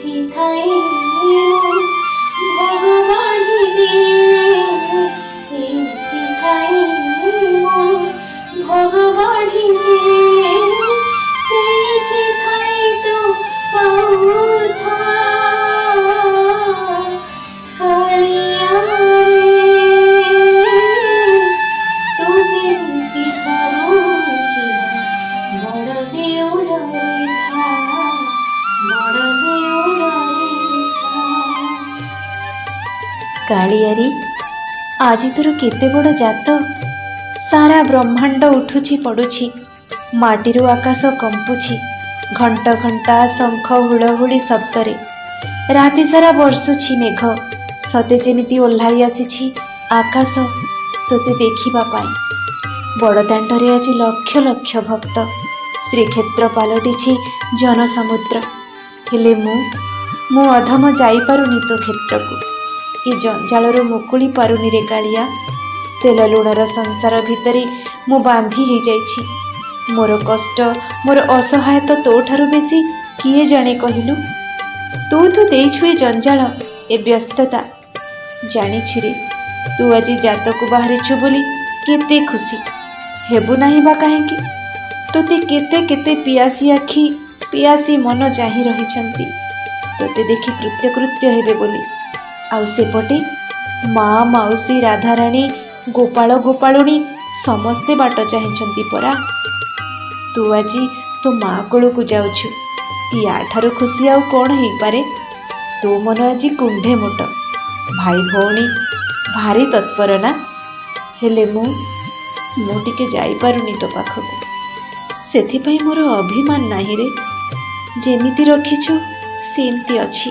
ଏଇଠି ଥାଇ ଭୋଗ ବାଢ଼ିଦିଏ, ଏଇଠି ଥାଇ ଭୋଗ ବାଢ଼ିଦିଏ, ସେଇଠି ଥାଇ ତୁ ପାଉଥା କାଳିଆରେ, ତୁ ସେମିତି ସବୁଥିର ବଡ଼ ଦେଉଳରେ ଥା, ବଡ଼ ଦେଉଳରେ ଥା। କାଳିଆରେ, ଆଜି ତୋର କେତେ ବଡ଼ ଜାତ, ସାରା ବ୍ରହ୍ମାଣ୍ଡ ଉଠୁଛି ପଡ଼ୁଛି, ମାଟିରୁ ଆକାଶ କମ୍ପୁଛି, ଘଣ୍ଟ ଘଣ୍ଟା ଶଙ୍ଖ ହୁଳହୁଳି ଶବ୍ଦରେ, ରାତି ସାରା ବର୍ଷୁଛି ମେଘ, ସତେ ଯେମିତି ଓହ୍ଲାଇ ଆସିଛି ଆକାଶ ତୋତେ ଦେଖିବା ପାଇଁ। ବଡ଼ଦାଣ୍ଡରେ ଆଜି ଲକ୍ଷ ଲକ୍ଷ ଭକ୍ତ, ଶ୍ରୀକ୍ଷେତ୍ର ପାଲଟିଛି ଜନସମୁଦ୍ର, ହେଲେ ମୁଁ ଅଧମ ଯାଇପାରୁନି ତୋ କ୍ଷେତ୍ରକୁ, ଏ ଜଞ୍ଜାଳରୁ ମୁକୁଳି ପାରୁନି ରେ କାଳିଆ। ତେଲ ଲୁଣର ସଂସାର ଭିତରେ ମୁଁ ବାନ୍ଧି ହେଇଯାଇଛି, ମୋର କଷ୍ଟ ମୋର ଅସହାୟତା ତୋଠାରୁ ବେଶୀ କିଏ ଜାଣେ କହିଲୁ? ତୁ ଦେଇଛୁ ଏ ଜଞ୍ଜାଳ, ଏ ବ୍ୟସ୍ତତା। ଜାଣିଛି ରେ, ତୁ ଆଜି ଜାତକୁ ବାହାରିଛୁ ବୋଲି କେତେ ଖୁସି, ହେବୁ ନାହିଁ ବା କାହିଁକି? ତୋତେ କେତେ କେତେ ପିଆସି ଆଖି ପିଆସି ମନ ଚାହିଁ ରହିଛନ୍ତି ତୋତେ ଦେଖି କୃତ୍ୟକୃତ୍ୟ ହେବେ ବୋଲି। ଆଉ ସେପଟେ ମା ମାଉସୀ ରାଧାରାଣୀ ଗୋପାଳ ଗୋପାଳୁଣୀ ସମସ୍ତେ ବାଟ ଚାହିଁଛନ୍ତି ପରା। ତୁ ଆଜି ତୋ ମା କୋଳକୁ ଯାଉଛୁ, ୟାଠାରୁ ଖୁସି ଆଉ କ'ଣ ହେଇପାରେ? ତୋ ମନ ଆଜି କୁଣ୍ଢେ ମୋଟ, ଭାଇ ଭଉଣୀ ଭାରି ତତ୍ପର ନା? ହେଲେ ମୁଁ ଟିକେ ଯାଇପାରୁନି ତୋ ପାଖକୁ, ସେଥିପାଇଁ ମୋର ଅଭିମାନ ନାହିଁ ରେ। ଯେମିତି ରଖିଛୁ ସେମିତି ଅଛି,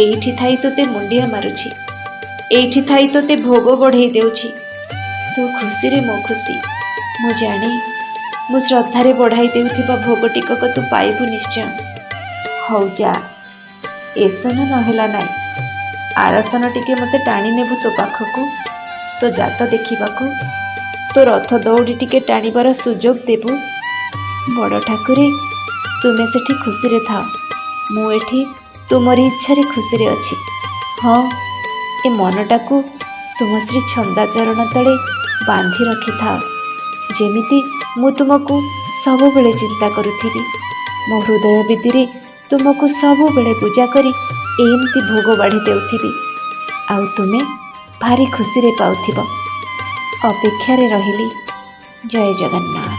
ଏଇଠି ଥାଇ ତୋତେ ମୁଣ୍ଡିଆ ମାରୁଛି, ଏଇଠି ଥାଇ ତୋତେ ଭୋଗ ବଢ଼େଇ ଦେଉଛି। ତୁ ଖୁସିରେ ମୋ ଖୁସି, ମୁଁ ଜାଣେ। ମୁଁ ଶ୍ରଦ୍ଧାରେ ବଢ଼ାଇ ଦେଉଥିବା ଭୋଗ ଟିକକ ତୁ ପାଇବୁ ନିଶ୍ଚୟ। ହଉ ଯା, ଏସନ ନହେଲା ନାଇଁ, ଆରସନ ଟିକେ ମୋତେ ଟାଣି ନେବୁ ତୋ ପାଖକୁ, ତୋ ଜାତ ଦେଖିବାକୁ, ତୋ ରଥ ଦଉଡ଼ି ଟିକେ ଟାଣିବାର ସୁଯୋଗ ଦେବୁ। ବଡ଼ ଠାକୁରେ, ତୁମେ ସେଠି ଖୁସିରେ ଥାଅ, ମୁଁ ଏଠି ତୁମରି ଇଚ୍ଛାରେ ଖୁସିରେ ଅଛି। ହଁ, ଏ ମନଟାକୁ ତୁମ ଶ୍ରୀ ଛନ୍ଦା ଚରଣ ତଳେ ବାନ୍ଧି ରଖିଥାଅ, ଯେମିତି ମୁଁ ତୁମକୁ ସବୁବେଳେ ଚିନ୍ତା କରୁଥିବି, ମୋ ହୃଦୟ ବିଦିରେ ତୁମକୁ ସବୁବେଳେ ପୂଜା କରି ଏମିତି ଭୋଗ ବାଢ଼ି ଦେଉଥିବି, ଆଉ ତୁମେ ଭାରି ଖୁସିରେ ପାଉଥିବ। ଅପେକ୍ଷାରେ ରହିଲି। ଜୟ ଜଗନ୍ନାଥ।